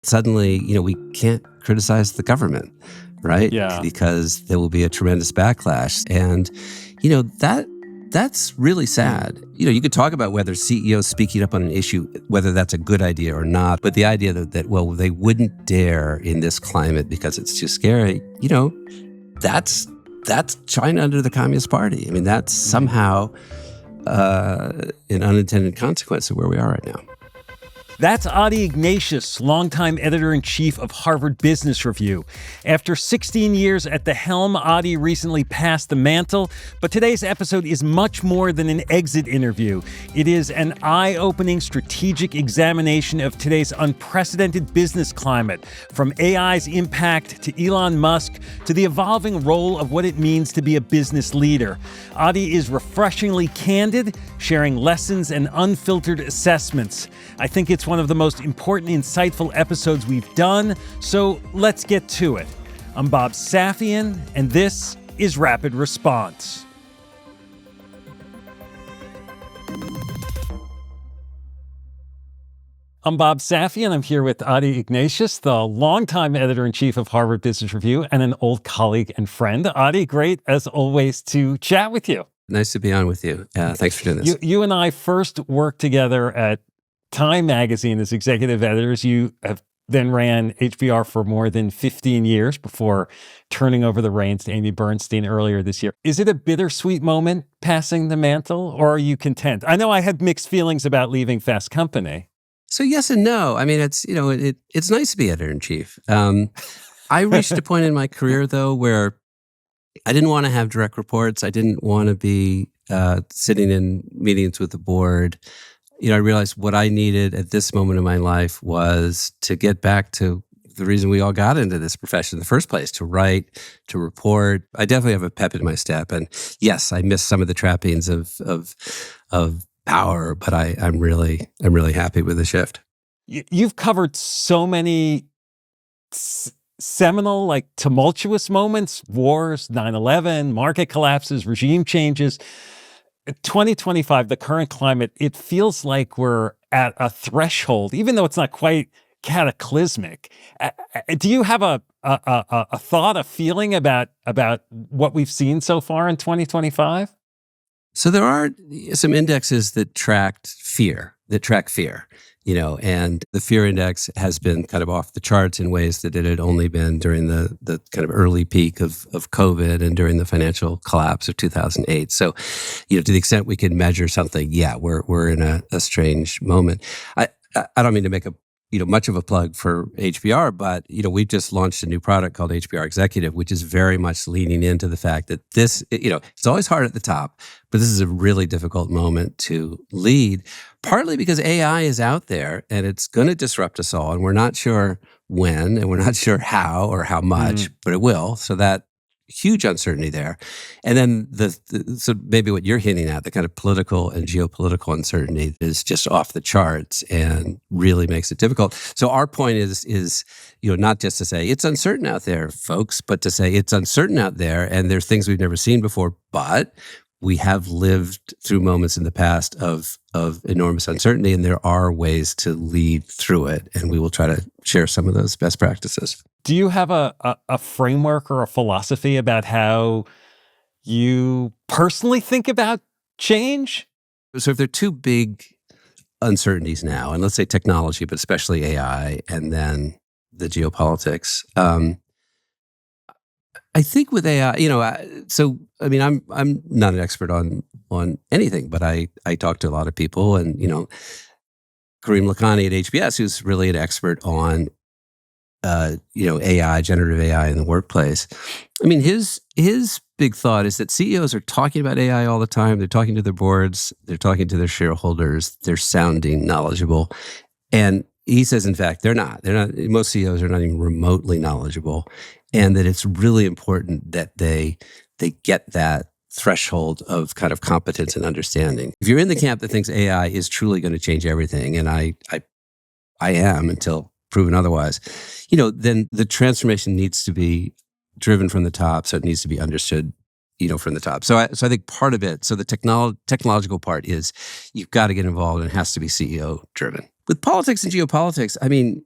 suddenly, we can't criticize the government, right? Yeah. Because there will be a tremendous backlash. And, that's really sad. You could talk about whether CEOs speaking up on an issue, whether that's a good idea or not. But the idea that they wouldn't dare in this climate because it's too scary, that's China under the Communist Party. I mean, that's somehow an unintended consequence of where we are right now. That's Adi Ignatius, longtime editor-in-chief of Harvard Business Review. After 16 years at the helm, Adi recently passed the mantle, but today's episode is much more than an exit interview. It is an eye-opening strategic examination of today's unprecedented business climate, from AI's impact to Elon Musk to the evolving role of what it means to be a business leader. Adi is refreshingly candid, sharing lessons and unfiltered assessments. I think it's one of the most important, insightful episodes we've done, so let's get to it. I'm Bob Safian, and this is Rapid Response. I'm Bob Safian. I'm here with Adi Ignatius, the longtime editor-in-chief of Harvard Business Review and an old colleague and friend. Adi, great, as always, to chat with you. Nice to be on with you. Thanks for doing this. You and I first worked together at Time magazine as executive editors. You have then ran HBR for more than 15 years before turning over the reins to Amy Bernstein earlier this year. Is it a bittersweet moment passing the mantle, or are you content? I know I had mixed feelings about leaving Fast Company. So yes and no. I mean, it's it's nice to be editor-in-chief. I reached a point in my career, though, where I didn't want to have direct reports. I didn't want to be sitting in meetings with the board. I realized what I needed at this moment in my life was to get back to the reason we all got into this profession in the first place, to write, to report. I definitely have a pep in my step. And yes, I miss some of the trappings of power, but I'm really happy with the shift. You've covered so many seminal, tumultuous moments: wars, 9/11, market collapses, regime changes. 2025, the current climate, it feels like we're at a threshold, even though it's not quite cataclysmic. Do you have a thought, a feeling about what we've seen so far in 2025? So there are some indexes that track fear, and the fear index has been kind of off the charts in ways that it had only been during the kind of early peak of COVID and during the financial collapse of 2008. So, to the extent we can measure something, we're in a strange moment. I don't mean to make much of a plug for HBR, but, we've just launched a new product called HBR Executive, which is very much leaning into the fact that this, it's always hard at the top, but this is a really difficult moment to lead, partly because AI is out there and it's going to disrupt us all. And we're not sure when, and we're not sure how or how much, but it will. So that huge uncertainty there. And then so maybe what you're hinting at, the kind of political and geopolitical uncertainty is just off the charts and really makes it difficult. So our point is not just to say it's uncertain out there, folks, but to say it's uncertain out there and there's things we've never seen before, but we have lived through moments in the past of enormous uncertainty, and there are ways to lead through it. And we will try to share some of those best practices. Do you have a framework or a philosophy about how you personally think about change? So if there are two big uncertainties now, and let's say technology, but especially AI, and then the geopolitics, I think with AI, I'm not an expert on anything, but I talk to a lot of people, and Kareem Lakhani at HBS, who's really an expert on AI, generative AI in the workplace. I mean, his big thought is that CEOs are talking about AI all the time. They're talking to their boards, they're talking to their shareholders, they're sounding knowledgeable, and he says, in fact, they're not. Most CEOs are not even remotely knowledgeable, and that it's really important that they get that threshold of kind of competence and understanding. If you're in the camp that thinks AI is truly going to change everything, and I am until proven otherwise, then the transformation needs to be driven from the top, so it needs to be understood, from the top. So I think part of it, so the technological part is you've got to get involved, and it has to be CEO driven. With politics and geopolitics, I mean,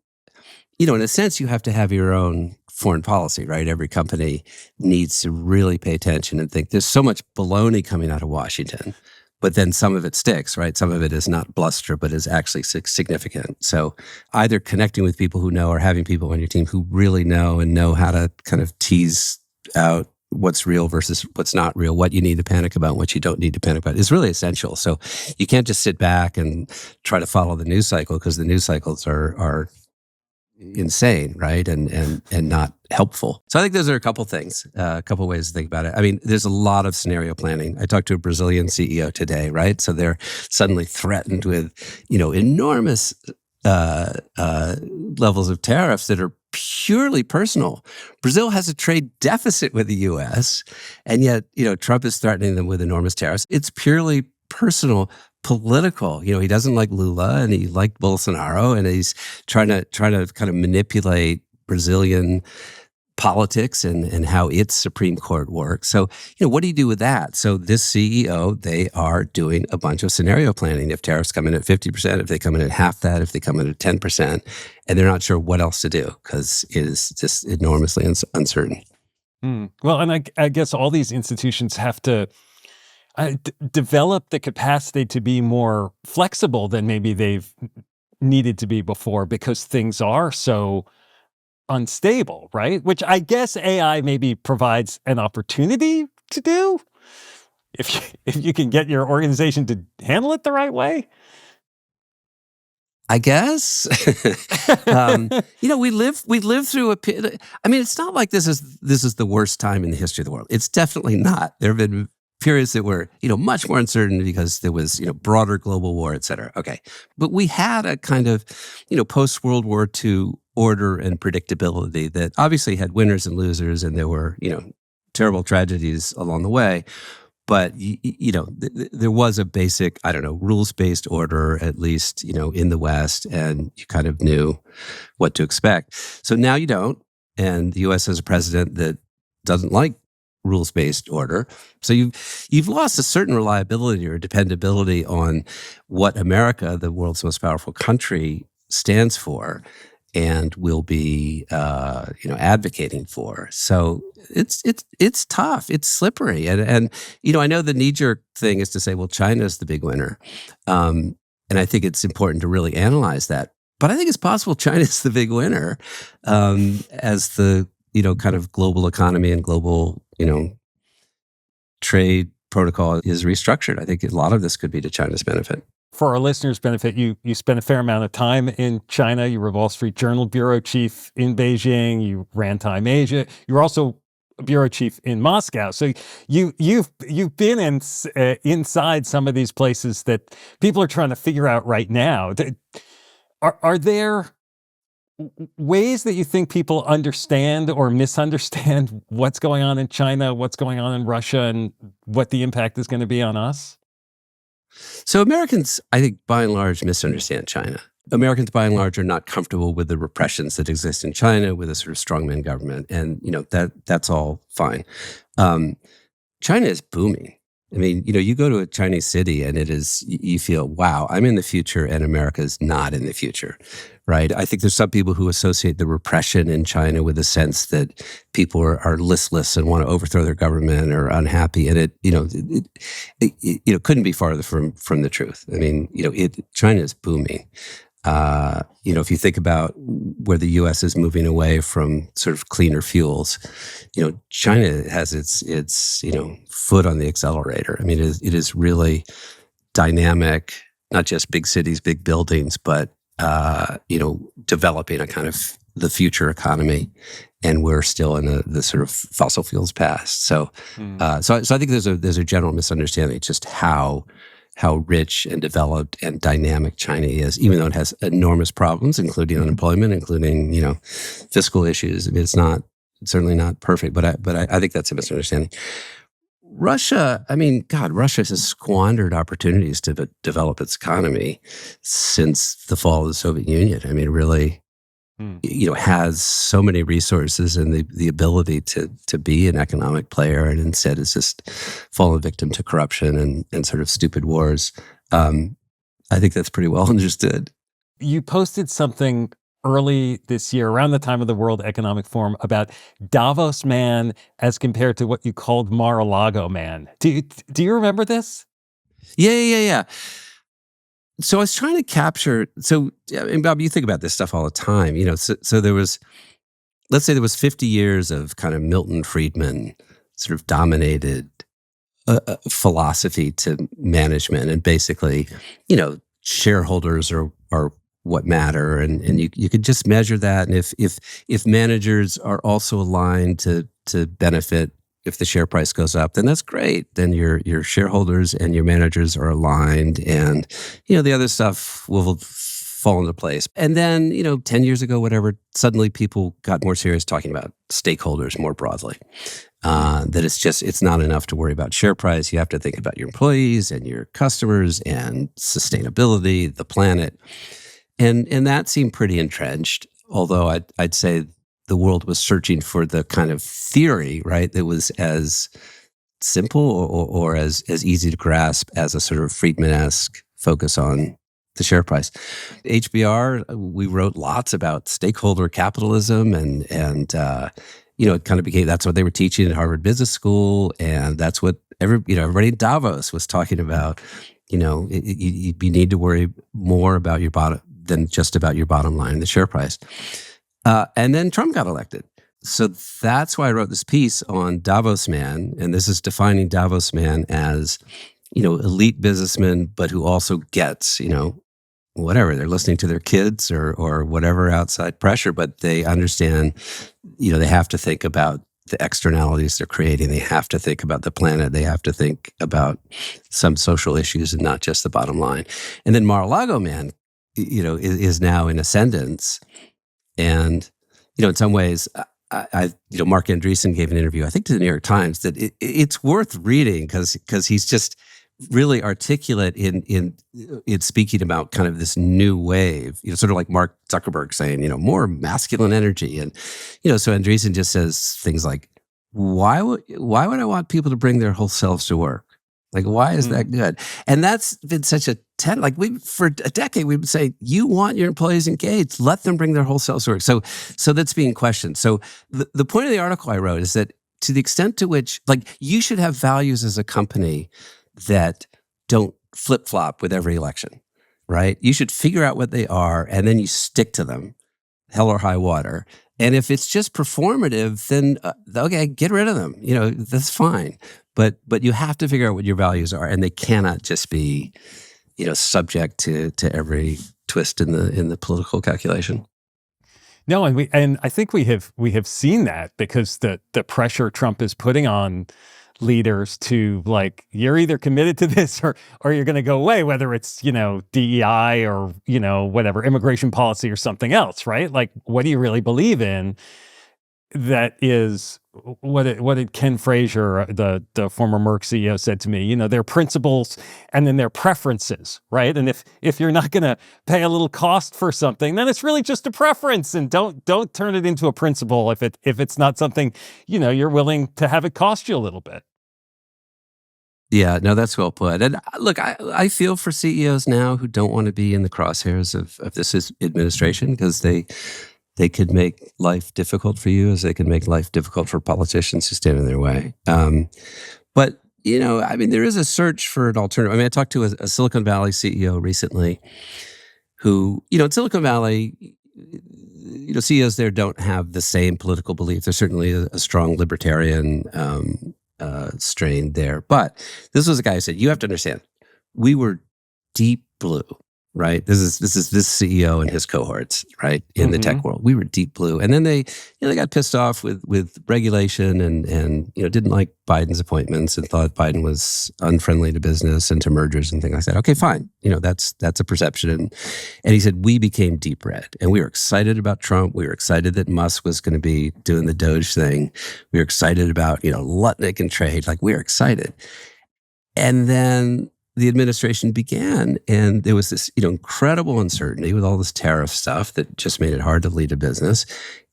in a sense, you have to have your own foreign policy, right? Every company needs to really pay attention and think there's so much baloney coming out of Washington, but then some of it sticks, right? Some of it is not bluster, but is actually significant. So either connecting with people who know or having people on your team who really know and know how to kind of tease out what's real versus what's not real, what you need to panic about, what you don't need to panic about is really essential. So you can't just sit back and try to follow the news cycle because the news cycles are insane, right? And not helpful. So I think those are a couple things, a couple ways to think about it. I mean, there's a lot of scenario planning. I talked to a Brazilian CEO today, right? So they're suddenly threatened with, enormous levels of tariffs that are purely personal. Brazil has a trade deficit with the U.S., and yet, Trump is threatening them with enormous tariffs. It's purely personal, political. He doesn't like Lula, and he liked Bolsonaro, and he's trying to kind of manipulate Brazilian politics and how its Supreme Court works. So, what do you do with that? So this CEO, they are doing a bunch of scenario planning. If tariffs come in at 50%, if they come in at half that, if they come in at 10%, and they're not sure what else to do because it is just enormously uncertain. Well, and I guess all these institutions have to develop the capacity to be more flexible than maybe they've needed to be before because things are so unstable, right? Which I guess AI maybe provides an opportunity to do if you can get your organization to handle it the right way. I guess. We live through a. I mean, it's not like this is the worst time in the history of the world. It's definitely not. There have been periods that were, much more uncertain because there was, broader global war, et cetera. Okay. But we had a kind of, post-World War II order and predictability that obviously had winners and losers, and there were, terrible tragedies along the way. But, there was a basic, rules-based order, at least, in the West, and you kind of knew what to expect. So now you don't. And the U.S. has a president that doesn't like rules-based order. So you've lost a certain reliability or dependability on what America, the world's most powerful country, stands for and will be advocating for. So it's tough. It's slippery. And I know the knee-jerk thing is to say, well, China's the big winner. And I think it's important to really analyze that. But I think it's possible China's the big winner as the kind of global economy and global, trade protocol is restructured. I think a lot of this could be to China's benefit. For our listeners' benefit, you spent a fair amount of time in China. You were Wall Street Journal bureau chief in Beijing. You ran Time Asia. You were also a bureau chief in Moscow. So you've been inside some of these places that people are trying to figure out right now. Are there ways that you think people understand or misunderstand what's going on in China, what's going on in Russia, and what the impact is going to be on us? So Americans, I think, by and large, misunderstand China. Americans, by and large, are not comfortable with the repressions that exist in China with a sort of strongman government. And, that's all fine. China is booming. I mean, you go to a Chinese city and you feel, wow, I'm in the future and America's not in the future, right? I think there's some people who associate the repression in China with the sense that people are listless and want to overthrow their government or unhappy. And it couldn't be farther from the truth. I mean, China is booming. If you think about where the U.S. is moving away from sort of cleaner fuels, China has its foot on the accelerator. I mean, it is really dynamic, not just big cities, big buildings, but developing a kind of the future economy, and we're still in the sort of fossil fuels past. So I think there's a general misunderstanding just how rich and developed and dynamic China is, even though it has enormous problems, including unemployment, including, fiscal issues. I mean, it's certainly not perfect, but I think that's a misunderstanding. Russia, Russia has squandered opportunities to develop its economy since the fall of the Soviet Union. I mean, really, has so many resources and the ability to be an economic player, and instead is just fallen victim to corruption and sort of stupid wars. I think that's pretty well understood. You posted something early this year, around the time of the World Economic Forum, about Davos Man as compared to what you called Mar-a-Lago Man. Do you remember this? Yeah. So I was trying to capture. So, and Bob, you think about this stuff all the time. So there was, let's say there was 50 years of kind of Milton Friedman sort of dominated philosophy to management, and basically, shareholders are what matter, and you could just measure that, and if managers are also aligned to benefit. If the share price goes up, then that's great. Then your shareholders and your managers are aligned, and the other stuff will fall into place. And then 10 years ago, whatever, suddenly people got more serious talking about stakeholders more broadly. That it's not enough to worry about share price. You have to think about your employees and your customers and sustainability, the planet, and that seemed pretty entrenched. Although I'd say the world was searching for the kind of theory, right, that was as simple or as easy to grasp as a sort of Friedman-esque focus on the share price. HBR, we wrote lots about stakeholder capitalism, and it kind of became, that's what they were teaching at Harvard Business School, and that's what everybody in Davos was talking about. You need to worry more about your bottom than just about your bottom line, the share price. And then Trump got elected. So that's why I wrote this piece on Davos Man. And this is defining Davos Man as, elite businessman, but who also gets, whatever, they're listening to their kids or whatever outside pressure, but they understand, they have to think about the externalities they're creating. They have to think about the planet. They have to think about some social issues and not just the bottom line. And then Mar-a-Lago Man, is now in ascendance. And, in some ways, Mark Andreessen gave an interview, I think to the New York Times, that it's worth reading because he's just really articulate in speaking about kind of this new wave, sort of like Mark Zuckerberg saying, more masculine energy. And, so Andreessen just says things like, why would I want people to bring their whole selves to work? Like, why is that good? And that's been such a for a decade, we've been saying, you want your employees engaged, let them bring their whole selves to work. So that's being questioned. So the point of the article I wrote is that to the extent to which, you should have values as a company that don't flip-flop with every election, right? You should figure out what they are, and then you stick to them, hell or high water. And if it's just performative, then okay, get rid of them. That's fine. But you have to figure out what your values are, and they cannot just be, subject to every twist in the political calculation. No, and I think we have seen that because the pressure Trump is putting on leaders to, you're either committed to this or you're going to go away, whether it's, DEI or, whatever, immigration policy or something else, right? What do you really believe in? That is what did Ken Frazier, the former Merck CEO, said to me, their principles and then their preferences, right? And if you're not going to pay a little cost for something, then it's really just a preference, and don't turn it into a principle if it's not something, you're willing to have it cost you a little bit. Yeah, no, that's well put. And look, I feel for CEOs now who don't want to be in the crosshairs of this administration, because they could make life difficult for you as they can make life difficult for politicians who stand in their way. But, there is a search for an alternative. I talked to a Silicon Valley CEO recently who, in Silicon Valley, CEOs there don't have the same political beliefs. There's certainly a strong libertarian strain there. But this was a guy who said, you have to understand, we were deep blue. Right. This is this CEO and his cohorts, right, in the tech world. We were deep blue, and then they got pissed off with regulation and didn't like Biden's appointments and thought Biden was unfriendly to business and to mergers and things like that. Okay, fine. That's a perception. And he said we became deep red, and we were excited about Trump. We were excited that Musk was going to be doing the Doge thing. We were excited about Lutnick and trade. We were excited, and then the administration began, and there was this, incredible uncertainty with all this tariff stuff that just made it hard to lead a business.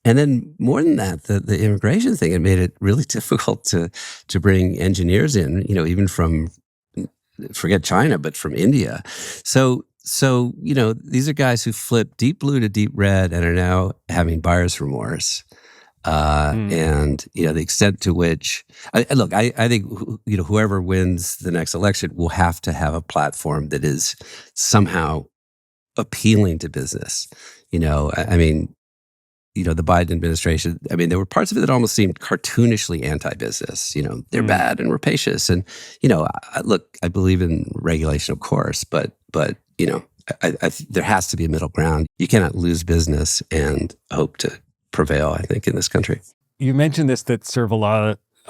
And then more than that, the immigration thing, it made it really difficult to bring engineers in, even from, forget China, but from India. So So, these are guys who flipped deep blue to deep red and are now having buyer's remorse. And, the extent to which, I think, whoever wins the next election will have to have a platform that is somehow appealing to business. I mean, the Biden administration, I mean, there were parts of it that almost seemed cartoonishly anti-business. They're bad and rapacious. And, I believe in regulation, of course, but there has to be a middle ground. You cannot lose business and hope to prevail, I think, in this country. You mentioned this, that sort of a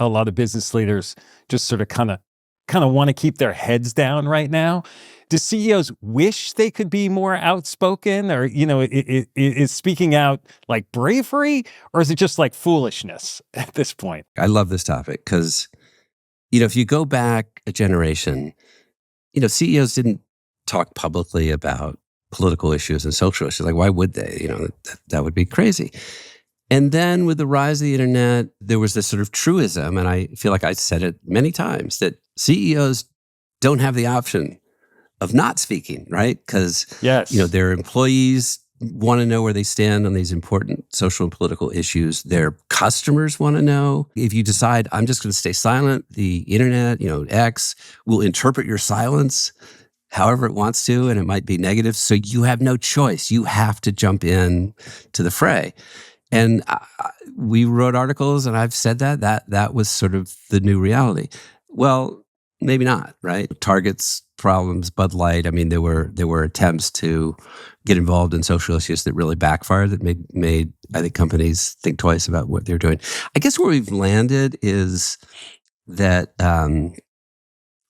lot of business leaders just sort of kind of want to keep their heads down right now. Do CEOs wish they could be more outspoken, or is speaking out like bravery, or is it just like foolishness at this point? I love this topic because if you go back a generation, CEOs didn't talk publicly about political issues and social issues. Like, why would they? That would be crazy. And then with the rise of the internet, there was this sort of truism, and I feel like I said it many times, that CEOs don't have the option of not speaking, right? Because yes, their employees want to know where they stand on these important social and political issues. Their customers want to know. If you decide, I'm just going to stay silent, the internet, X, will interpret your silence however it wants to, and it might be negative. So you have no choice. You have to jump in to the fray. And we wrote articles, and I've said that was sort of the new reality. Well, maybe not, right? Target's problems, Bud Light. I mean, there were attempts to get involved in social issues that really backfired, that made I think companies think twice about what they're doing. I guess where we've landed is that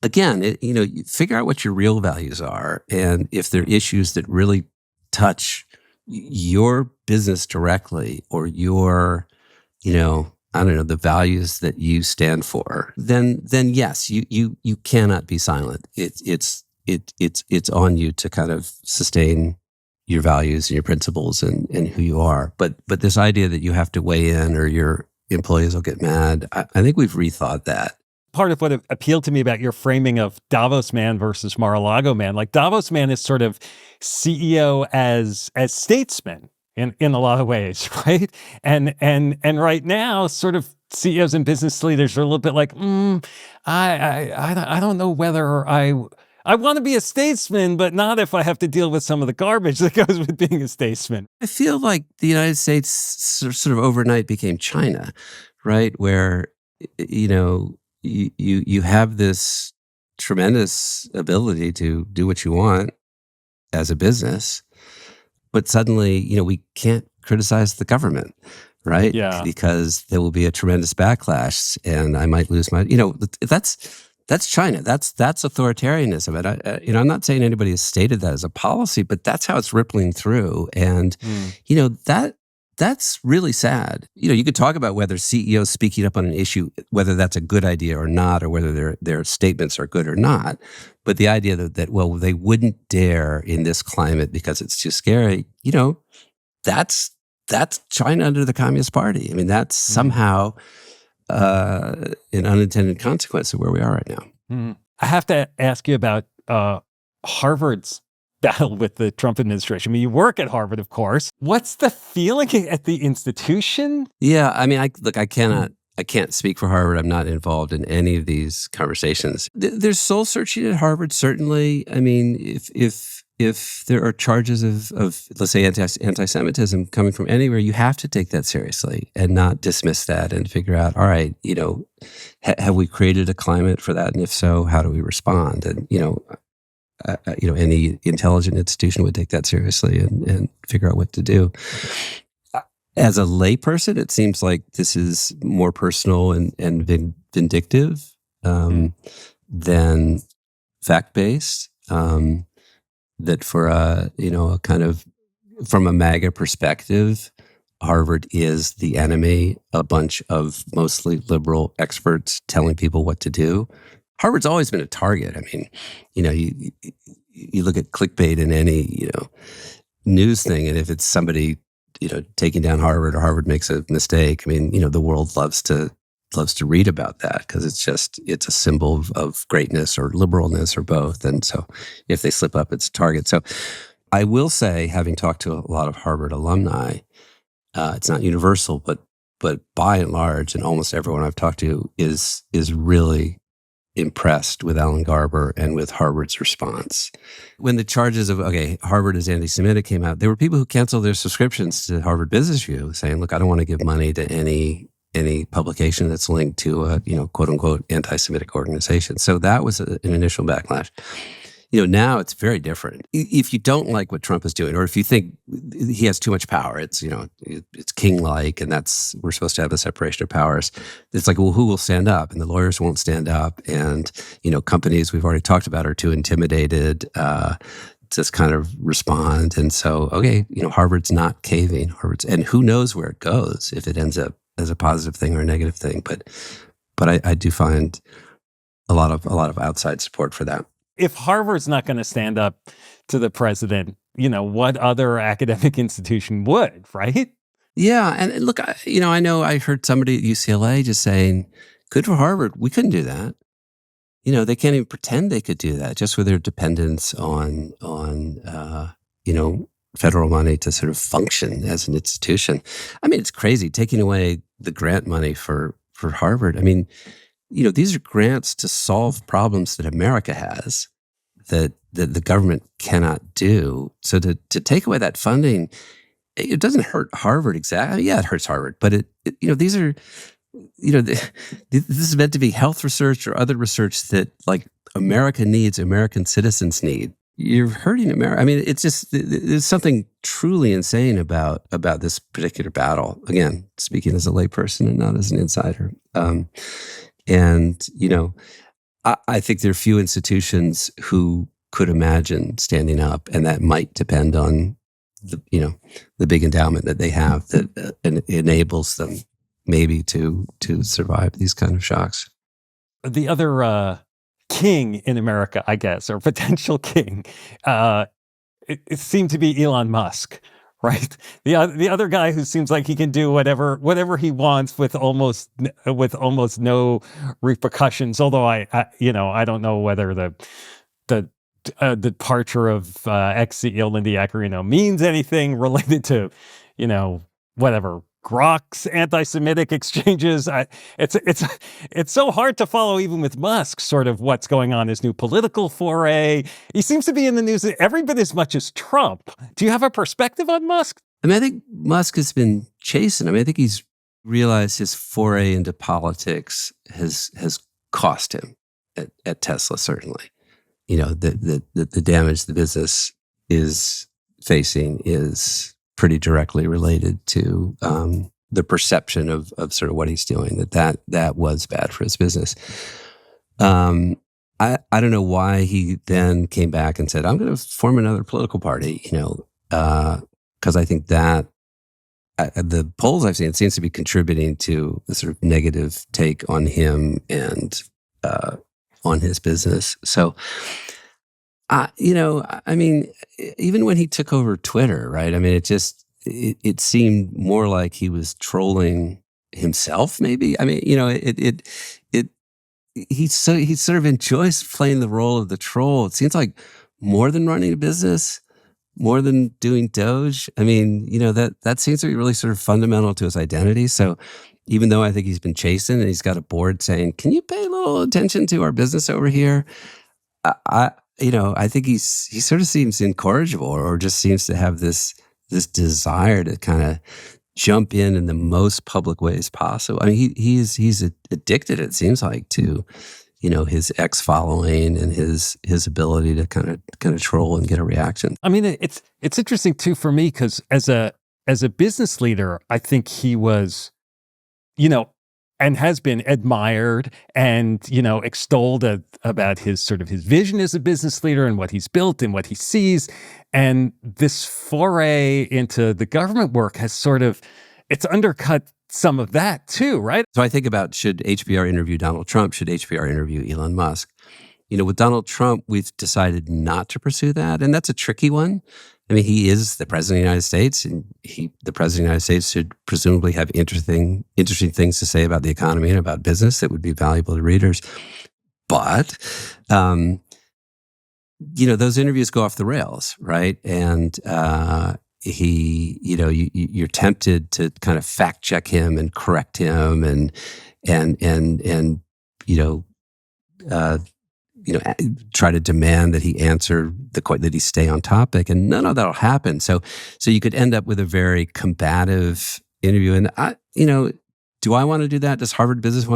again, you figure out what your real values are, and if there are issues that really touch your business directly, or your, the values that you stand for, then yes, you cannot be silent. It's on you to kind of sustain your values and your principles and who you are. But this idea that you have to weigh in or your employees will get mad, I think we've rethought that. Part of what appealed to me about your framing of Davos Man versus Mar-a-Lago Man, like Davos Man is sort of CEO as statesman in a lot of ways, right? And right now, sort of CEOs and business leaders are a little bit like, I don't know whether I want to be a statesman, but not if I have to deal with some of the garbage that goes with being a statesman. I feel like the United States sort of overnight became China, right? Where, you have this tremendous ability to do what you want as a business, but suddenly, we can't criticize the government, right? Yeah. Because there will be a tremendous backlash, and I might lose my, that's China. That's authoritarianism. And I'm not saying anybody has stated that as a policy, but that's how it's rippling through. And, that's really sad. You could talk about whether CEOs speaking up on an issue, whether that's a good idea or not, or whether their statements are good or not. But the idea that they wouldn't dare in this climate because it's too scary, that's China under the Communist Party. I mean, that's somehow an unintended consequence of where we are right now. I have to ask you about Harvard's battle with the Trump administration. I mean, you work at Harvard, of course. What's the feeling at the institution? Yeah, I mean, I can't speak for Harvard. I'm not involved in any of these conversations. There's soul searching at Harvard, certainly. I mean, if there are charges of let's say anti-Semitism coming from anywhere, you have to take that seriously and not dismiss that and figure out, all right, have we created a climate for that? And if so, how do we respond? And any intelligent institution would take that seriously and figure out what to do. As a layperson, it seems like this is more personal and vindictive than fact-based. That for a kind of from a MAGA perspective, Harvard is the enemy. A bunch of mostly liberal experts telling people what to do. Harvard's always been a target. I mean, you look at clickbait in any, news thing, and if it's somebody, taking down Harvard or Harvard makes a mistake, I mean, the world loves to loves to read about that because it's a symbol of greatness or liberalness or both. And so if they slip up, it's a target. So I will say, having talked to a lot of Harvard alumni, it's not universal, but by and large, and almost everyone I've talked to is really impressed with Alan Garber and with Harvard's response. When the charges of, Harvard is anti-Semitic came out, there were people who canceled their subscriptions to Harvard Business Review saying, look, I don't want to give money to any publication that's linked to a, quote unquote, anti-Semitic organization. So that was an initial backlash. Now it's very different. If you don't like what Trump is doing, or if you think he has too much power, it's king-like, and we're supposed to have a separation of powers. It's like, well, who will stand up? And the lawyers won't stand up. And, companies we've already talked about are too intimidated to just kind of respond. And so, Harvard's not caving. And who knows where it goes if it ends up as a positive thing or a negative thing. But I do find a lot of outside support for that. If Harvard's not going to stand up to the president, what other academic institution would, right? Yeah. And look, I know I heard somebody at UCLA just saying, good for Harvard. We couldn't do that. They can't even pretend they could do that just with their dependence on federal money to sort of function as an institution. I mean, it's crazy taking away the grant money for Harvard. I mean, these are grants to solve problems that America has that the government cannot do. So to take away that funding, it doesn't hurt Harvard exactly. Yeah, it hurts Harvard, but these are, this is meant to be health research or other research that like America needs, American citizens need. You're hurting America. I mean, it's just, there's something truly insane about this particular battle. Again, speaking as a layperson and not as an insider. And, I think there are few institutions who could imagine standing up, and that might depend on the big endowment that they have that enables them maybe to survive these kind of shocks. The other king in America, I guess, or potential king, it seemed to be Elon Musk. Right, the other guy who seems like he can do whatever he wants with almost no repercussions. Although I don't know whether the departure of ex-CEO Lindy Yaccarino means anything related to whatever Grok's anti-Semitic exchanges. It's so hard to follow, even with Musk, sort of what's going on, his new political foray. He seems to be in the news every bit as much as Trump. Do you have a perspective on Musk? I mean, I think Musk has been chasing. I mean, I think he's realized his foray into politics has cost him at Tesla, certainly. The damage the business is facing is pretty directly related to the perception of sort of what he's doing, that was bad for his business. I don't know why he then came back and said, I'm going to form another political party, because I think that the polls I've seen, it seems to be contributing to a sort of negative take on him and on his business. So, I mean, even when he took over Twitter, right? I mean, it seemed more like he was trolling himself, maybe. I mean, he sort of enjoys playing the role of the troll. It seems like more than running a business, more than doing Doge. I mean, that seems to be really sort of fundamental to his identity. So even though I think he's been chasing and he's got a board saying, can you pay a little attention to our business over here? I think he sort of seems incorrigible, or just seems to have this desire to kind of jump in the most public ways possible. I mean, he's addicted, it seems like, to his X following and his ability to kind of troll and get a reaction. I mean, it's interesting too for me, because as a business leader, I think he was, and has been admired and, extolled about his vision as a business leader and what he's built and what he sees. And this foray into the government work has it's undercut some of that too, right? So I think about, should HBR interview Donald Trump? Should HBR interview Elon Musk? With Donald Trump, we've decided not to pursue that. And that's a tricky one. I mean, he is the president of the United States, and the president of the United States should presumably have interesting things to say about the economy and about business that would be valuable to readers. But, those interviews go off the rails, right? And you're tempted to kind of fact check him and correct him, and try to demand that he answer that he stay on topic, and none of that'll happen. So you could end up with a very combative interview. And do I want to do that? Does Harvard Business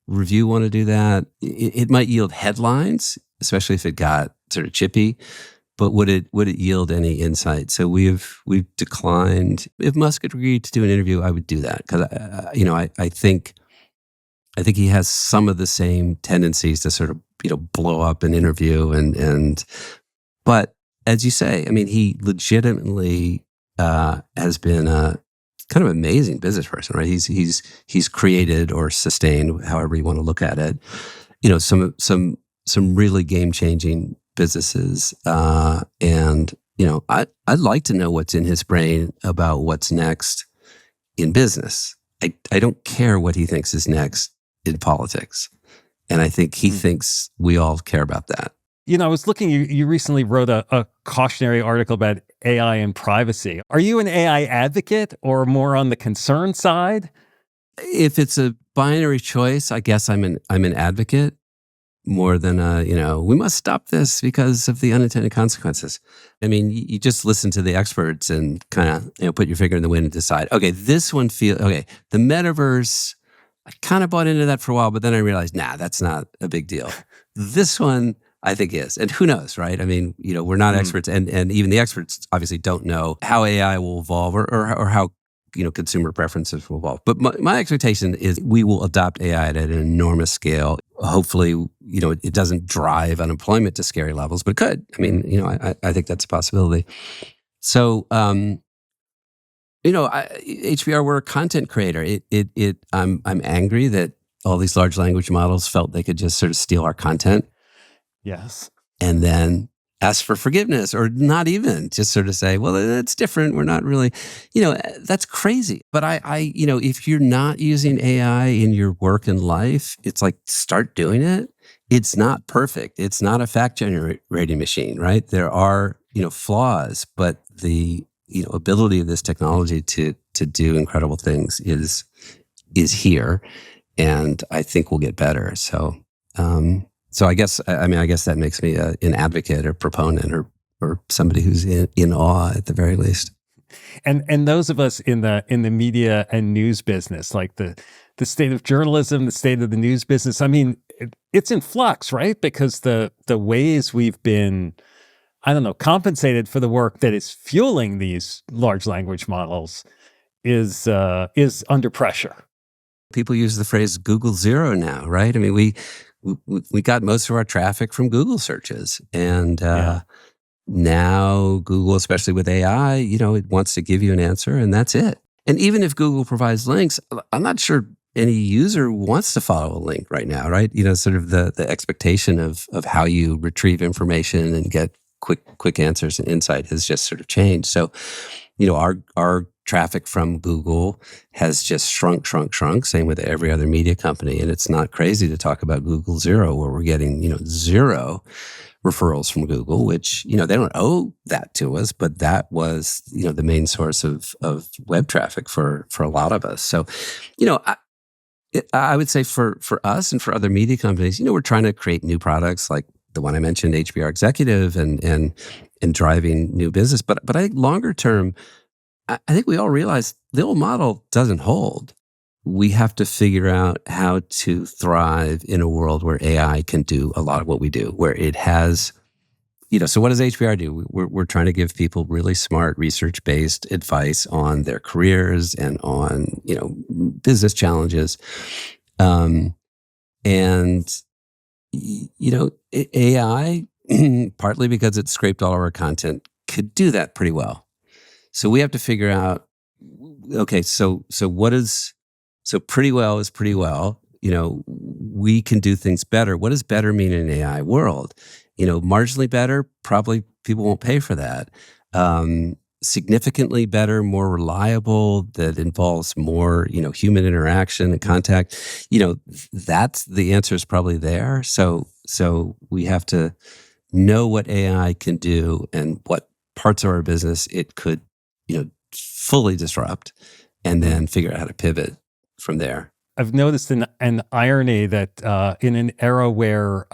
Review want to do that? It might yield headlines, especially if it got sort of chippy. But would it yield any insight? So we've declined. If Musk agreed to do an interview, I would do that, because I think he has some of the same tendencies to sort of blow up an interview, but as you say, I mean, he legitimately has been a kind of amazing business person, right? He's created or sustained, however you want to look at it, some really game changing businesses, and I'd like to know what's in his brain about what's next in business. I don't care what he thinks is next in politics. And I think he thinks we all care about that. I was looking, you recently wrote a cautionary article about AI and privacy. Are you an AI advocate or more on the concern side? If it's a binary choice, I guess I'm an advocate more than we must stop this because of the unintended consequences. I mean, you just listen to the experts and kind of put your finger in the wind and decide, okay, this one the metaverse, I kind of bought into that for a while, but then I realized, that's not a big deal. This one, I think is. And who knows, right? I mean, we're not experts, and even the experts obviously don't know how AI will evolve or how consumer preferences will evolve. But my expectation is we will adopt AI at an enormous scale. Hopefully, it doesn't drive unemployment to scary levels, but it could. I mean, I think that's a possibility. So, HBR, we're a content creator. I'm angry that all these large language models felt they could just sort of steal our content. Yes. And then ask for forgiveness, or not even just sort of say, well, it's different. We're not really, that's crazy. But if you're not using AI in your work and life, it's like, start doing it. It's not perfect. It's not a fact generating machine, right? There are, flaws, but the ability of this technology to do incredible things is here, and I think we'll get better. So, I guess that makes me an advocate or proponent or somebody who's in awe at the very least. And those of us in the media and news business, like the state of journalism, the state of the news business, I mean, it's in flux, right? Because the ways we've been, compensated for the work that is fueling these large language models is under pressure. People use the phrase Google Zero now, right? I mean, we got most of our traffic from Google searches, and now Google, especially with AI, it wants to give you an answer, and that's it. And even if Google provides links, I'm not sure any user wants to follow a link right now, right? Sort of the expectation of how you retrieve information and get quick answers and insight has just sort of changed. So, our traffic from Google has just shrunk. Same with every other media company. And it's not crazy to talk about Google Zero, where we're getting, zero referrals from Google, which, they don't owe that to us, but that was, the main source of web traffic for a lot of us. So, I would say for us and for other media companies, we're trying to create new products like the one I mentioned, HBR Executive, and driving new business. But I think longer term, I think we all realize the old model doesn't hold. We have to figure out how to thrive in a world where AI can do a lot of what we do, where it has, so what does HBR do? We're trying to give people really smart research-based advice on their careers and on, business challenges. AI, partly because it scraped all of our content, could do that pretty well. So we have to figure out, okay, so pretty well is pretty well. We can do things better. What does better mean in an AI world? Marginally better, probably people won't pay for that. significantly better, more reliable, that involves more, human interaction and contact, that's the answer is probably there. So we have to know what AI can do and what parts of our business it could, fully disrupt, and then figure out how to pivot from there. I've noticed an irony that in an era where,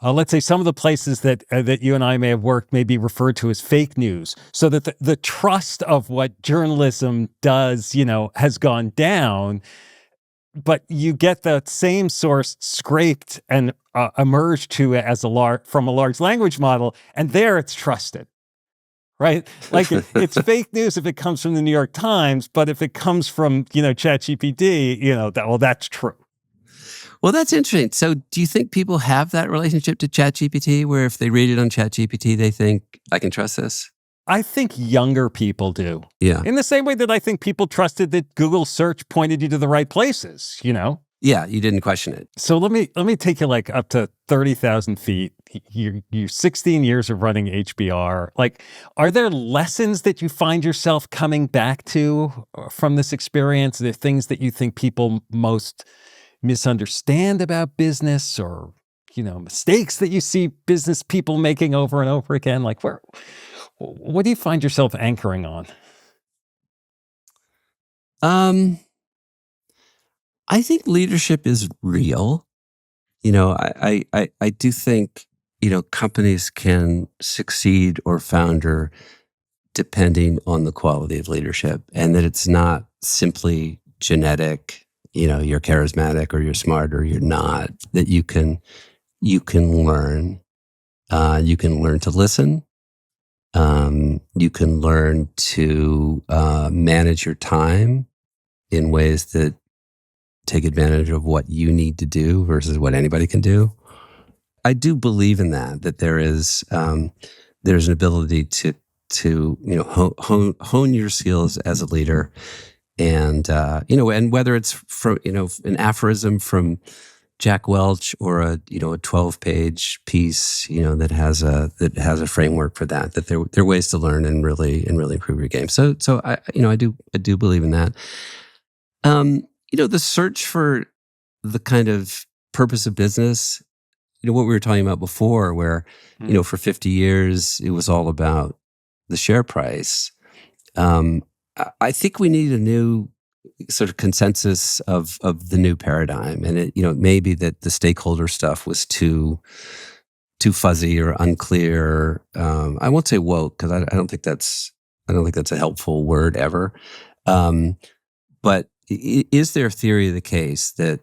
let's say, some of the places that you and I may have worked may be referred to as fake news, so that the trust of what journalism does, has gone down. But you get the same source scraped and emerged to as from a large language model, and there it's trusted. Right? Like it's fake news if it comes from the New York Times, but if it comes from, ChatGPT, that's true. Well, that's interesting. So do you think people have that relationship to ChatGPT where if they read it on ChatGPT, they think, I can trust this? I think younger people do. Yeah. In the same way that I think people trusted that Google search pointed you to the right places, Yeah, you didn't question it. So let me take you like up to 30,000 feet. You're 16 years of running HBR. Like, are there lessons that you find yourself coming back to from this experience? Are there things that you think people most misunderstand about business, or, mistakes that you see business people making over and over again? Like, what do you find yourself anchoring on? I think leadership is real. I do think, companies can succeed or founder depending on the quality of leadership, and that it's not simply genetic, you're charismatic or you're smart or you're not, that you can learn. You can learn to listen. You can learn to manage your time in ways that take advantage of what you need to do versus what anybody can do. I do believe in that there's an ability to hone your skills as a leader, and and whether it's from an aphorism from Jack Welch or a 12-page piece that has a framework for that there are ways to learn and really improve your game. So I do believe in that. The search for the kind of purpose of business, what we were talking about before, where, for 50 years, it was all about the share price. I think we need a new sort of consensus of the new paradigm. And it may be that the stakeholder stuff was too fuzzy or unclear. I won't say woke, because I don't think that's a helpful word ever. But is there a theory of the case that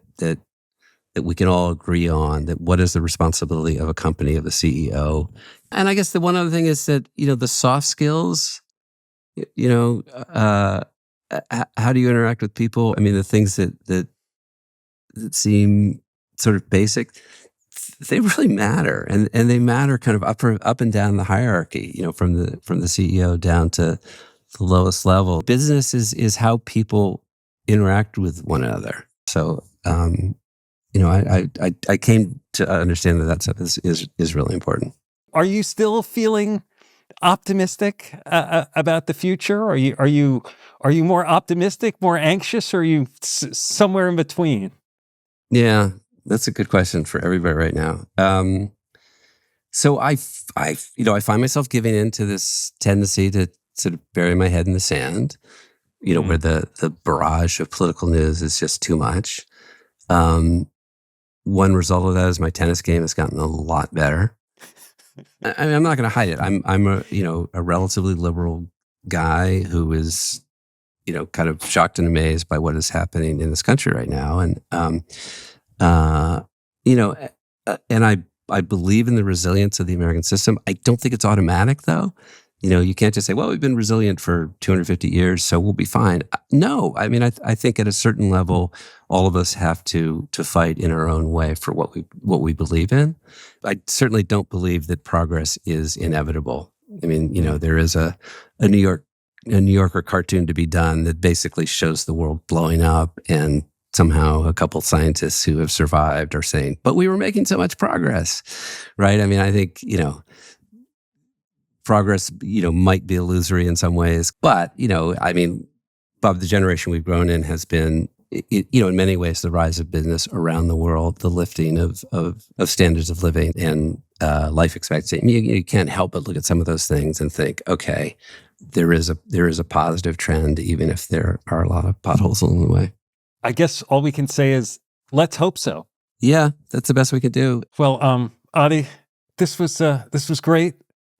we can all agree on, that what is the responsibility of a company, of a CEO? And I guess the one other thing is that, the soft skills, how do you interact with people? I mean, the things that seem sort of basic, they really matter. And they matter kind of up and down the hierarchy, from the CEO down to the lowest level. Business is how people interact with one another. So, I came to understand that stuff is really important. Are you still feeling optimistic about the future? Are you more optimistic, more anxious, or are you somewhere in between? Yeah, that's a good question for everybody right now. So I find myself giving into this tendency to sort of bury my head in the sand, where the barrage of political news is just too much. One result of that is my tennis game has gotten a lot better. I mean, I'm not going to hide it. I'm a relatively liberal guy who is, kind of shocked and amazed by what is happening in this country right now. And, and I believe in the resilience of the American system. I don't think it's automatic, though. You can't just say, well, we've been resilient for 250 years, so we'll be fine. No, I mean, I think at a certain level, all of us have to fight in our own way for what we believe in. I certainly don't believe that progress is inevitable. I mean, there is a New Yorker cartoon to be done that basically shows the world blowing up, and somehow a couple scientists who have survived are saying, but we were making so much progress, right? I mean, I think, progress, might be illusory in some ways. But, I mean, Bob, the generation we've grown in has been, in many ways, the rise of business around the world, the lifting of standards of living and life expectancy. I mean, you can't help but look at some of those things and think, okay, there is a positive trend, even if there are a lot of potholes along the way. I guess all we can say is, let's hope so. Yeah, that's the best we can do. Well, Adi, this was great.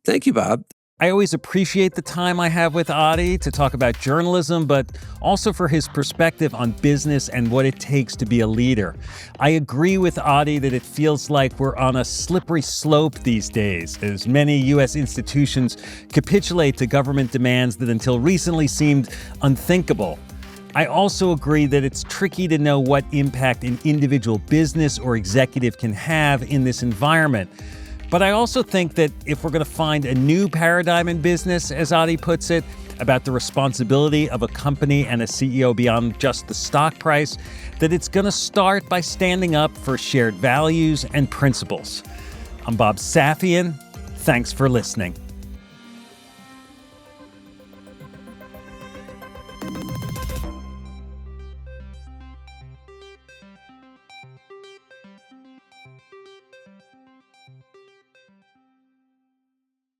Thank you, Bob. I always appreciate the time I have with Adi to talk about journalism, but also for his perspective on business and what it takes to be a leader. I agree with Adi that it feels like we're on a slippery slope these days, as many U.S. institutions capitulate to government demands that until recently seemed unthinkable. I also agree that it's tricky to know what impact an individual business or executive can have in this environment. But I also think that if we're going to find a new paradigm in business, as Adi puts it, about the responsibility of a company and a CEO beyond just the stock price, that it's going to start by standing up for shared values and principles. I'm Bob Safian. Thanks for listening.